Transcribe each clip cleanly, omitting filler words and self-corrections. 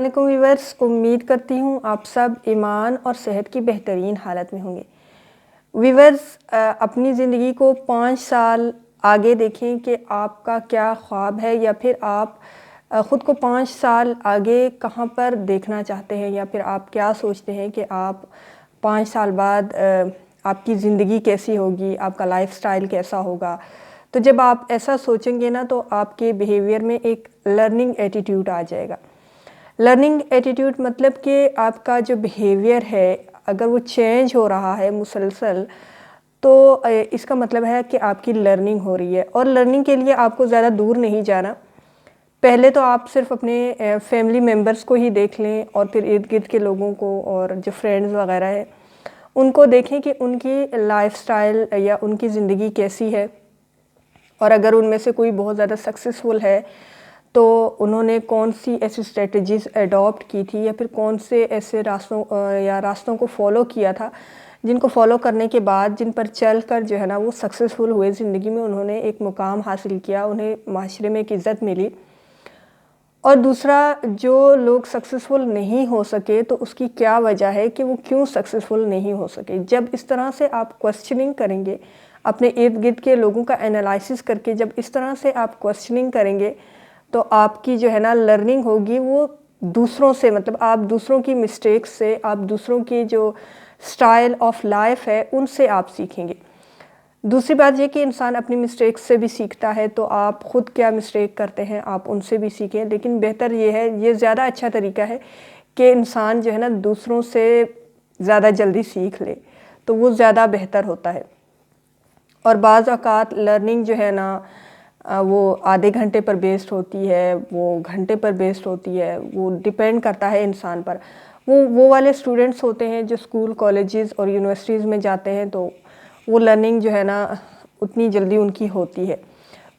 علیکم ویورس، امید کرتی ہوں آپ سب ایمان اور صحت کی بہترین حالت میں ہوں گے۔ ویورس، اپنی زندگی کو 5 سال آگے دیکھیں کہ آپ کا کیا خواب ہے، یا پھر آپ خود کو 5 سال آگے کہاں پر دیکھنا چاہتے ہیں، یا پھر آپ کیا سوچتے ہیں کہ آپ 5 سال بعد آپ کی زندگی کیسی ہوگی، آپ کا لائف سٹائل کیسا ہوگا۔ تو جب آپ ایسا سوچیں گے نا تو آپ کے بیہیویئر میں ایک لرننگ ایٹیٹیوڈ آ جائے گا۔ لرننگ ایٹیٹیوڈ مطلب کہ آپ کا جو بیہیویئر ہے اگر وہ چینج ہو رہا ہے مسلسل، تو اس کا مطلب ہے کہ آپ کی لرننگ ہو رہی ہے۔ اور لرننگ کے لیے آپ کو زیادہ دور نہیں جانا۔ پہلے تو آپ صرف اپنے فیملی ممبرس کو ہی دیکھ لیں، اور پھر ارد گرد کے لوگوں کو اور جو فرینڈز وغیرہ ہیں ان کو دیکھیں کہ ان کی لائف سٹائل یا ان کی زندگی کیسی ہے، اور اگر ان میں سے کوئی بہت زیادہ سکسیسفل ہے تو انہوں نے کون سی ایسی اسٹریٹجیز اڈاپٹ کی تھی، یا پھر کون سے ایسے راستوں کو فالو کیا تھا جن کو فالو کرنے کے بعد، جن پر چل کر جو ہے نا وہ سکسیسفل ہوئے زندگی میں، انہوں نے ایک مقام حاصل کیا، انہیں معاشرے میں ایک عزت ملی۔ اور دوسرا، جو لوگ سکسیسفل نہیں ہو سکے تو اس کی کیا وجہ ہے کہ وہ کیوں سکسیسفل نہیں ہو سکے۔ جب اس طرح سے آپ کوسچننگ کریں گے، اپنے ارد گرد کے لوگوں کا انالائسس کر کے جب اس طرح سے آپ کوسچننگ کریں گے تو آپ کی جو ہے نا لرننگ ہوگی وہ دوسروں سے، مطلب آپ دوسروں کی مسٹیکس سے، آپ دوسروں کی جو سٹائل آف لائف ہے ان سے آپ سیکھیں گے۔ دوسری بات یہ کہ انسان اپنی مسٹیکس سے بھی سیکھتا ہے، تو آپ خود کیا مسٹیک کرتے ہیں آپ ان سے بھی سیکھیں، لیکن بہتر یہ ہے، یہ زیادہ اچھا طریقہ ہے کہ انسان جو ہے نا دوسروں سے زیادہ جلدی سیکھ لے، تو وہ زیادہ بہتر ہوتا ہے۔ اور بعض اوقات لرننگ جو ہے نا وہ آدھے گھنٹے پر بیسڈ ہوتی ہے، وہ گھنٹے پر بیسڈ ہوتی ہے، وہ ڈیپینڈ کرتا ہے انسان پر۔ وہ والے اسٹوڈنٹس ہوتے ہیں جو اسکول، کالجز اور یونیورسٹیز میں جاتے ہیں، تو وہ لرننگ جو ہے نا اتنی جلدی ان کی ہوتی ہے۔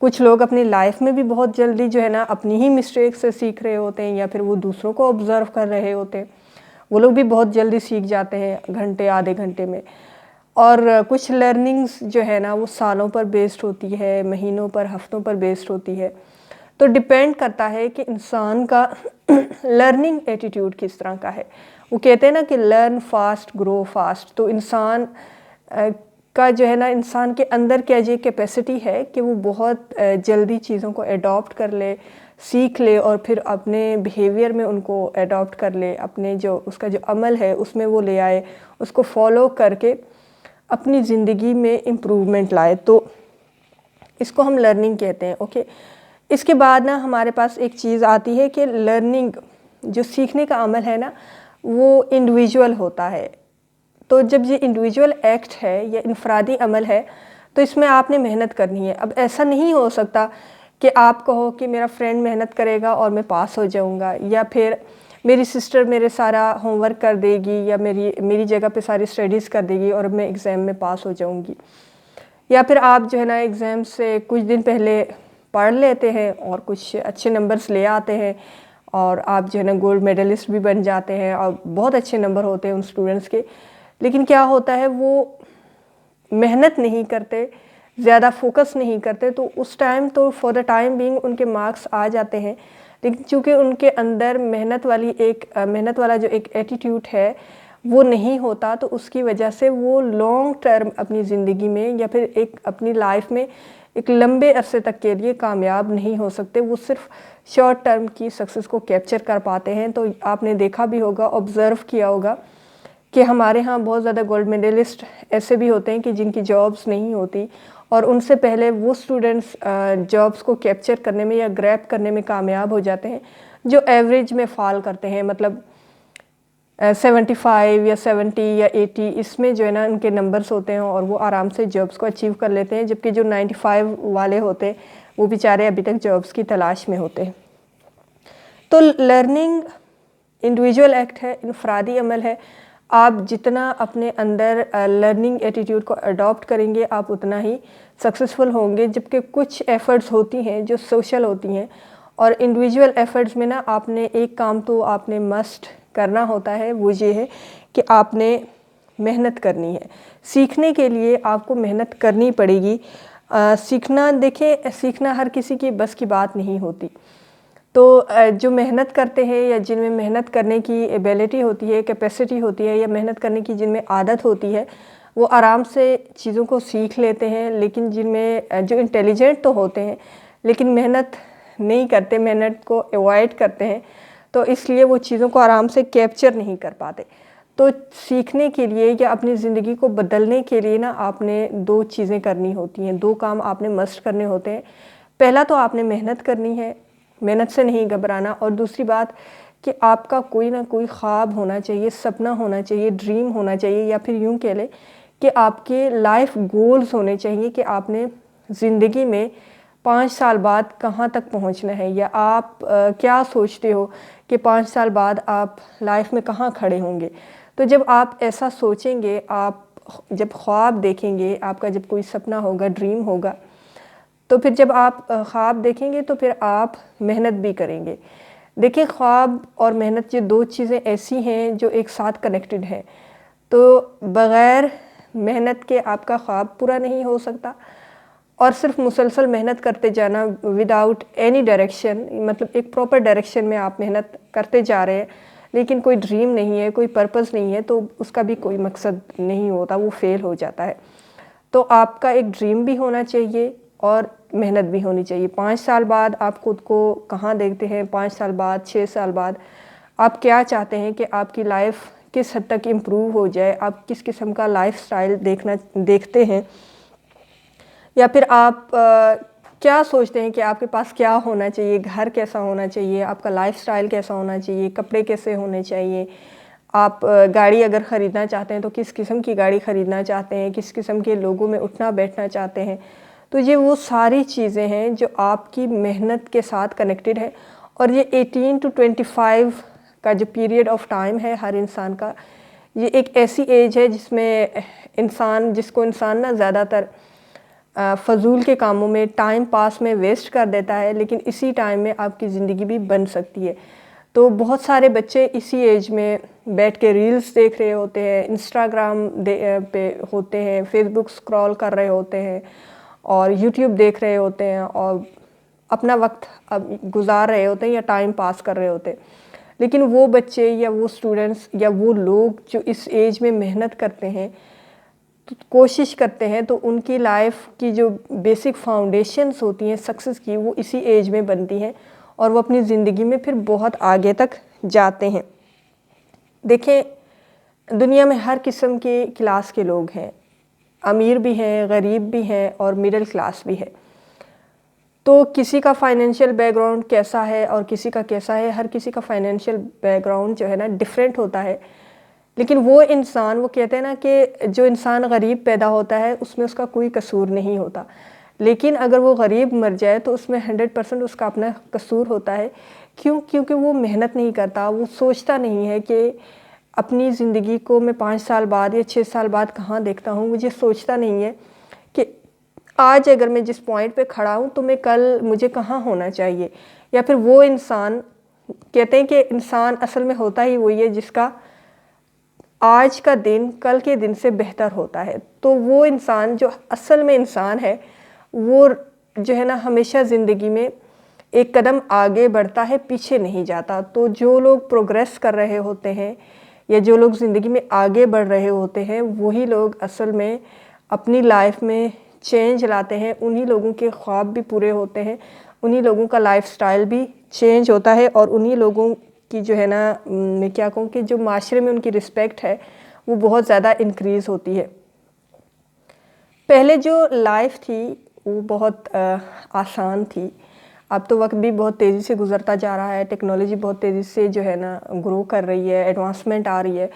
کچھ لوگ اپنی لائف میں بھی بہت جلدی جو ہے نا اپنی ہی مسٹیک سے سیکھ رہے ہوتے ہیں، یا پھر وہ دوسروں کو آبزرو کر رہے ہوتے ہیں، وہ لوگ بھی بہت جلدی سیکھ جاتے ہیں گھنٹے، آدھے گھنٹے میں۔ اور کچھ لرننگز جو ہے نا وہ سالوں پر بیسڈ ہوتی ہے، مہینوں پر، ہفتوں پر بیسڈ ہوتی ہے۔ تو ڈیپینڈ کرتا ہے کہ انسان کا لرننگ ایٹیٹیوڈ کس طرح کا ہے۔ وہ کہتے ہیں نا کہ لرن فاسٹ گرو فاسٹ، تو انسان کا جو ہے نا انسان کے اندر کیا یہ کیپیسٹی ہے کہ وہ بہت جلدی چیزوں کو اڈاپٹ کر لے، سیکھ لے، اور پھر اپنے بیہیویئر میں ان کو اڈاپٹ کر لے، اپنے جو اس کا جو عمل ہے اس میں وہ لے آئے، اس کو فالو کر کے اپنی زندگی میں امپروومنٹ لائے۔ تو اس کو ہم لرننگ کہتے ہیں۔ اوکے، اس کے بعد نا ہمارے پاس ایک چیز آتی ہے کہ لرننگ، جو سیکھنے کا عمل ہے نا وہ انڈیویجول ہوتا ہے۔ تو جب یہ انڈیویجول ایکٹ ہے یا انفرادی عمل ہے تو اس میں آپ نے محنت کرنی ہے۔ اب ایسا نہیں ہو سکتا کہ آپ کہو کہ میرا فرینڈ محنت کرے گا اور میں پاس ہو جاؤں گا، یا پھر میری سسٹر میرے سارا ہوم ورک کر دے گی، یا میری جگہ پہ ساری اسٹڈیز کر دے گی اور میں ایگزام میں پاس ہو جاؤں گی، یا پھر آپ جو ہے نا ایگزام سے کچھ دن پہلے پڑھ لیتے ہیں اور کچھ اچھے نمبرز لے آتے ہیں، اور آپ جو ہے نا گولڈ میڈلسٹ بھی بن جاتے ہیں، اور بہت اچھے نمبر ہوتے ہیں ان اسٹوڈنٹس کے۔ لیکن کیا ہوتا ہے، وہ محنت نہیں کرتے، زیادہ فوکس نہیں کرتے، تو اس ٹائم تو for the time being in کے مارکس آ جاتے ہیں، لیکن چونکہ ان کے اندر محنت والا جو ایک ایٹیٹیوڈ ہے وہ نہیں ہوتا، تو اس کی وجہ سے وہ لانگ ٹرم اپنی زندگی میں یا پھر ایک اپنی لائف میں ایک لمبے عرصے تک کے لیے کامیاب نہیں ہو سکتے۔ وہ صرف شارٹ ٹرم کی سکسیس کو کیپچر کر پاتے ہیں۔ تو آپ نے دیکھا بھی ہوگا، آبزرو کیا ہوگا کہ ہمارے ہاں بہت زیادہ گولڈ میڈلسٹ ایسے بھی ہوتے ہیں کہ جن کی جابس نہیں ہوتی، اور ان سے پہلے وہ اسٹوڈنٹس جابس کو کیپچر کرنے میں یا گریب کرنے میں کامیاب ہو جاتے ہیں جو ایوریج میں فال کرتے ہیں، مطلب 75 یا 70 یا 80 اس میں جو ہے نا ان کے نمبرز ہوتے ہیں، اور وہ آرام سے جابس کو اچیو کر لیتے ہیں، جبکہ جو 95 والے ہوتے ہیں وہ بیچارے ابھی تک جابس کی تلاش میں ہوتے ہیں۔ تو لرننگ انڈیویجول ایکٹ ہے، انفرادی عمل ہے۔ آپ جتنا اپنے اندر لرننگ ایٹیٹیوڈ کو اڈاپٹ کریں گے آپ اتنا ہی سکسیسفل ہوں گے، جبکہ کچھ ایفرٹس ہوتی ہیں جو سوشل ہوتی ہیں، اور انڈیویجول ایفرٹس میں نا آپ نے ایک کام تو آپ نے مسٹ کرنا ہوتا ہے، وہ یہ ہے کہ آپ نے محنت کرنی ہے۔ سیکھنے کے لیے آپ کو محنت کرنی پڑے گی۔ سیکھنا، دیکھیں، سیکھنا ہر کسی کی بس کی بات نہیں ہوتی۔ تو جو محنت کرتے ہیں یا جن میں محنت کرنے کی ایبیلٹی ہوتی ہے، کیپیسٹی ہوتی ہے، یا محنت کرنے کی جن میں عادت ہوتی ہے، وہ آرام سے چیزوں کو سیکھ لیتے ہیں. لیکن جن میں جو انٹیلیجنٹ تو ہوتے ہیں لیکن محنت نہیں کرتے، محنت کو ایوائڈ کرتے ہیں، تو اس لیے وہ چیزوں کو آرام سے کیپچر نہیں کر پاتے. تو سیکھنے کے لیے یا اپنی زندگی کو بدلنے کے لیے نا آپ نے 2 چیزیں کرنی ہوتی ہیں، 2 کام آپ نے مسٹ کرنے ہوتے ہیں. پہلا تو آپ نے محنت کرنی ہے، محنت سے نہیں گھبرانا. اور دوسری بات کہ آپ کا کوئی نہ کوئی خواب ہونا چاہیے، سپنا ہونا چاہیے، ڈریم ہونا چاہیے، یا پھر یوں کہہ لیں کہ آپ کے لائف گولز ہونے چاہیے کہ آپ نے زندگی میں 5 سال بعد کہاں تک پہنچنا ہے، یا آپ کیا سوچتے ہو کہ 5 سال بعد آپ لائف میں کہاں کھڑے ہوں گے. تو جب آپ ایسا سوچیں گے، آپ جب خواب دیکھیں گے، آپ کا جب کوئی سپنا ہوگا، ڈریم ہوگا، تو پھر جب آپ خواب دیکھیں گے تو پھر آپ محنت بھی کریں گے. دیکھیں، خواب اور محنت یہ 2 چیزیں ایسی ہیں جو ایک ساتھ کنیکٹڈ ہیں. تو بغیر محنت کے آپ کا خواب پورا نہیں ہو سکتا، اور صرف مسلسل محنت کرتے جانا وداؤٹ اینی ڈائریکشن، مطلب ایک پراپر ڈائریکشن میں آپ محنت کرتے جا رہے ہیں لیکن کوئی ڈریم نہیں ہے، کوئی پرپس نہیں ہے، تو اس کا بھی کوئی مقصد نہیں ہوتا، وہ فیل ہو جاتا ہے. تو آپ کا ایک ڈریم بھی ہونا چاہیے اور محنت بھی ہونی چاہیے. 5 سال بعد آپ خود کو کہاں دیکھتے ہیں، 5 سال بعد، 6 سال بعد آپ کیا چاہتے ہیں کہ آپ کی لائف کس حد تک امپروو ہو جائے، آپ کس قسم کا لائف سٹائل دیکھتے ہیں، یا پھر آپ کیا سوچتے ہیں کہ آپ کے پاس کیا ہونا چاہیے، گھر کیسا ہونا چاہیے، آپ کا لائف سٹائل کیسا ہونا چاہیے، کپڑے کیسے ہونے چاہیے، آپ گاڑی اگر خریدنا چاہتے ہیں تو کس قسم کی گاڑی خریدنا چاہتے ہیں، کس قسم کے لوگوں میں اٹھنا بیٹھنا چاہتے ہیں. تو یہ وہ ساری چیزیں ہیں جو آپ کی محنت کے ساتھ کنیکٹڈ ہے. اور یہ 18 to 25 کا جو پیریڈ آف ٹائم ہے ہر انسان کا، یہ ایک ایسی ایج ہے جس کو انسان نا زیادہ تر فضول کے کاموں میں، ٹائم پاس میں ویسٹ کر دیتا ہے، لیکن اسی ٹائم میں آپ کی زندگی بھی بن سکتی ہے. تو بہت سارے بچے اسی ایج میں بیٹھ کے ریلز دیکھ رہے ہوتے ہیں، انسٹاگرام پہ ہوتے ہیں، فیس بک اسکرول کر رہے ہوتے ہیں، اور یوٹیوب دیکھ رہے ہوتے ہیں، اور اپنا وقت گزار رہے ہوتے ہیں یا ٹائم پاس کر رہے ہوتے ہیں. لیکن وہ بچے یا وہ اسٹوڈنٹس یا وہ لوگ جو اس ایج میں محنت کرتے ہیں، کوشش کرتے ہیں، تو ان کی لائف کی جو بیسک فاؤنڈیشنز ہوتی ہیں سکسس کی، وہ اسی ایج میں بنتی ہیں، اور وہ اپنی زندگی میں پھر بہت آگے تک جاتے ہیں. دیکھیں، دنیا میں ہر قسم کے کلاس کے لوگ ہیں، امیر بھی ہیں، غریب بھی ہیں، اور مڈل کلاس بھی ہے. تو کسی کا فائنینشیل بیک گراؤنڈ کیسا ہے اور کسی کا کیسا ہے، ہر کسی کا فائنینشیل بیک گراؤنڈ جو ہے نا ڈیفرنٹ ہوتا ہے. لیکن وہ کہتے ہیں نا کہ جو انسان غریب پیدا ہوتا ہے اس میں اس کا کوئی قصور نہیں ہوتا، لیکن اگر وہ غریب مر جائے تو اس میں 100% اس کا اپنا قصور ہوتا ہے. کیونکہ وہ محنت نہیں کرتا، وہ سوچتا نہیں ہے کہ اپنی زندگی کو میں 5 سال بعد یا 6 سال بعد کہاں دیکھتا ہوں. مجھے سوچتا نہیں ہے کہ آج اگر میں جس پوائنٹ پہ کھڑا ہوں تو میں کل مجھے کہاں ہونا چاہیے. یا پھر وہ انسان کہتے ہیں کہ انسان اصل میں ہوتا ہی وہی ہے جس کا آج کا دن کل کے دن سے بہتر ہوتا ہے. تو وہ انسان جو اصل میں انسان ہے، وہ جو ہے نا ہمیشہ زندگی میں ایک قدم آگے بڑھتا ہے، پیچھے نہیں جاتا. تو جو لوگ پروگریس کر رہے ہوتے ہیں یا جو لوگ زندگی میں آگے بڑھ رہے ہوتے ہیں، وہی لوگ اصل میں اپنی لائف میں چینج لاتے ہیں. انہی لوگوں کے خواب بھی پورے ہوتے ہیں، انہی لوگوں کا لائف سٹائل بھی چینج ہوتا ہے، اور انہی لوگوں کی جو ہے نا میں کیا کہوں کہ جو معاشرے میں ان کی رسپیکٹ ہے وہ بہت زیادہ انکریز ہوتی ہے. پہلے جو لائف تھی وہ بہت آسان تھی. اب تو وقت بھی بہت تیزی سے گزرتا جا رہا ہے، ٹیکنالوجی بہت تیزی سے جو ہے نا گرو کر رہی ہے، ایڈوانسمنٹ آ رہی ہے.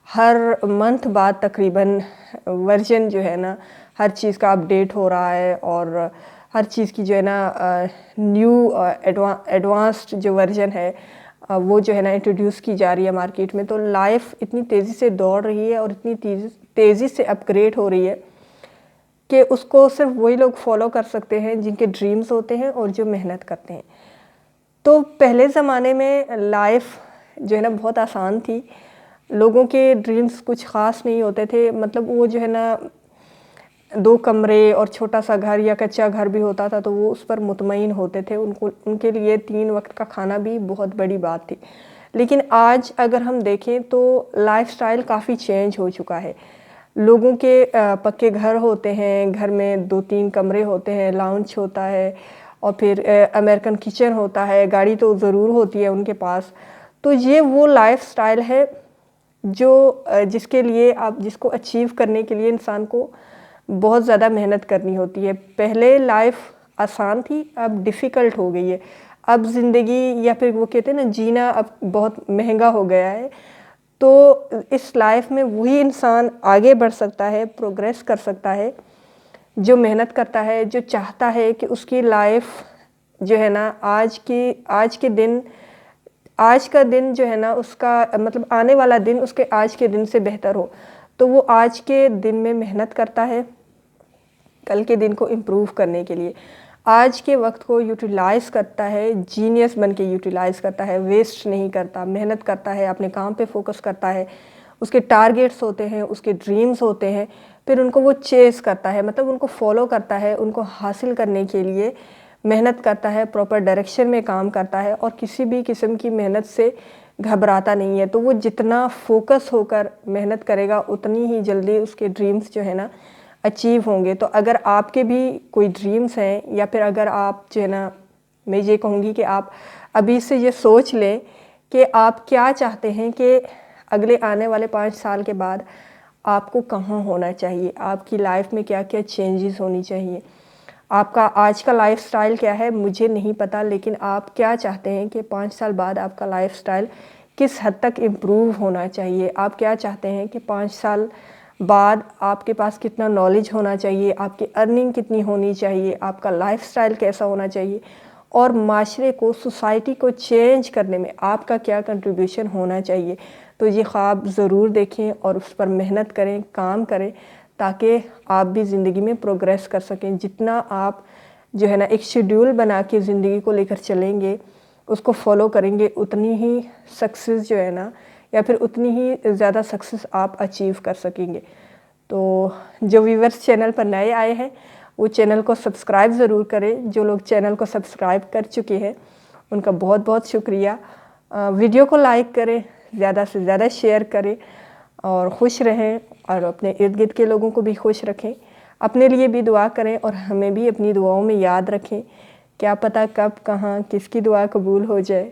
ہر منتھ بعد تقریباً ورژن جو ہے نا ہر چیز کا اپڈیٹ ہو رہا ہے، اور ہر چیز کی جو ہے نا نیو ایڈوانسڈ جو ورژن ہے وہ جو ہے نا انٹروڈیوس کی جا رہی ہے مارکیٹ میں. تو لائف اتنی تیزی سے دوڑ رہی ہے اور اتنی تیزی سے اپگریڈ ہو رہی ہے کہ اس کو صرف وہی لوگ فالو کر سکتے ہیں جن کے ڈریمز ہوتے ہیں اور جو محنت کرتے ہیں. تو پہلے زمانے میں لائف جو ہے نا بہت آسان تھی، لوگوں کے ڈریمز کچھ خاص نہیں ہوتے تھے. مطلب وہ جو ہے نا 2 کمرے اور چھوٹا سا گھر یا کچا گھر بھی ہوتا تھا تو وہ اس پر مطمئن ہوتے تھے، ان کے لیے 3 وقت کا کھانا بھی بہت بڑی بات تھی۔ لیکن آج اگر ہم دیکھیں تو لائف سٹائل کافی چینج ہو چکا ہے۔ لوگوں کے پکے گھر ہوتے ہیں، گھر میں 2-3 کمرے ہوتے ہیں، لاؤنج ہوتا ہے اور پھر امریکن کچن ہوتا ہے، گاڑی تو ضرور ہوتی ہے ان کے پاس۔ تو یہ وہ لائف سٹائل ہے جو جس کے لیے جس کو اچیو کرنے کے لیے انسان کو بہت زیادہ محنت کرنی ہوتی ہے۔ پہلے لائف آسان تھی، اب ڈیفیکلٹ ہو گئی ہے۔ اب زندگی یا پھر وہ کہتے ہیں نا جینا اب بہت مہنگا ہو گیا ہے۔ تو اس لائف میں وہی انسان آگے بڑھ سکتا ہے، پروگریس کر سکتا ہے جو محنت کرتا ہے، جو چاہتا ہے کہ اس کی لائف جو ہے نا آج کا دن جو ہے نا اس کا مطلب آنے والا دن اس کے آج کے دن سے بہتر ہو۔ تو وہ آج کے دن میں محنت کرتا ہے کل کے دن کو امپروو کرنے کے لیے، آج کے وقت کو یوٹیلائز کرتا ہے، جینیس بن کے یوٹیلائز کرتا ہے، ویسٹ نہیں کرتا، محنت کرتا ہے، اپنے کام پہ فوکس کرتا ہے، اس کے ٹارگیٹس ہوتے ہیں، اس کے ڈریمز ہوتے ہیں، پھر ان کو وہ چیز کرتا ہے، مطلب ان کو فالو کرتا ہے، ان کو حاصل کرنے کے لیے محنت کرتا ہے، پراپر ڈائریکشن میں کام کرتا ہے اور کسی بھی قسم کی محنت سے گھبراتا نہیں ہے۔ تو وہ جتنا فوکس ہو کر محنت کرے گا اتنی ہی جلدی اس کے ڈریمز جو ہے نا اچیو ہوں گے۔ تو اگر آپ کے بھی کوئی ڈریمز ہیں یا پھر اگر آپ جو ہے نا، میں یہ کہوں گی کہ آپ ابھی سے یہ سوچ لیں کہ آپ کیا چاہتے ہیں کہ اگلے آنے والے 5 سال کے بعد آپ کو کہاں ہونا چاہیے، آپ کی لائف میں کیا کیا چینجز ہونی چاہیے، آپ کا آج کا لائف سٹائل کیا ہے مجھے نہیں پتہ، لیکن آپ کیا چاہتے ہیں کہ 5 سال بعد آپ کا لائف سٹائل کس حد تک امپروو ہونا چاہیے، آپ کیا چاہتے ہیں کہ 5 سال بعد آپ کے پاس کتنا نالج ہونا چاہیے، آپ کی ارننگ کتنی ہونی چاہیے، آپ کا لائف سٹائل کیسا ہونا چاہیے اور معاشرے کو، سوسائٹی کو چینج کرنے میں آپ کا کیا کنٹریبیوشن ہونا چاہیے۔ تو یہ خواب ضرور دیکھیں اور اس پر محنت کریں، کام کریں تاکہ آپ بھی زندگی میں پروگریس کر سکیں۔ جتنا آپ جو ہے نا ایک شیڈیول بنا کے زندگی کو لے کر چلیں گے، اس کو فالو کریں گے، اتنی ہی سکسیس جو ہے نا یا پھر اتنی ہی زیادہ سکسیس آپ اچیو کر سکیں گے۔ تو جو ویورز چینل پر نئے آئے ہیں وہ چینل کو سبسکرائب ضرور کریں، جو لوگ چینل کو سبسکرائب کر چکے ہیں ان کا بہت بہت شکریہ۔ ویڈیو کو لائک کریں، زیادہ سے زیادہ شیئر کریں اور خوش رہیں اور اپنے ارد گرد کے لوگوں کو بھی خوش رکھیں، اپنے لیے بھی دعا کریں اور ہمیں بھی اپنی دعاؤں میں یاد رکھیں، کیا پتہ کب کہاں کس کی دعا قبول ہو جائے۔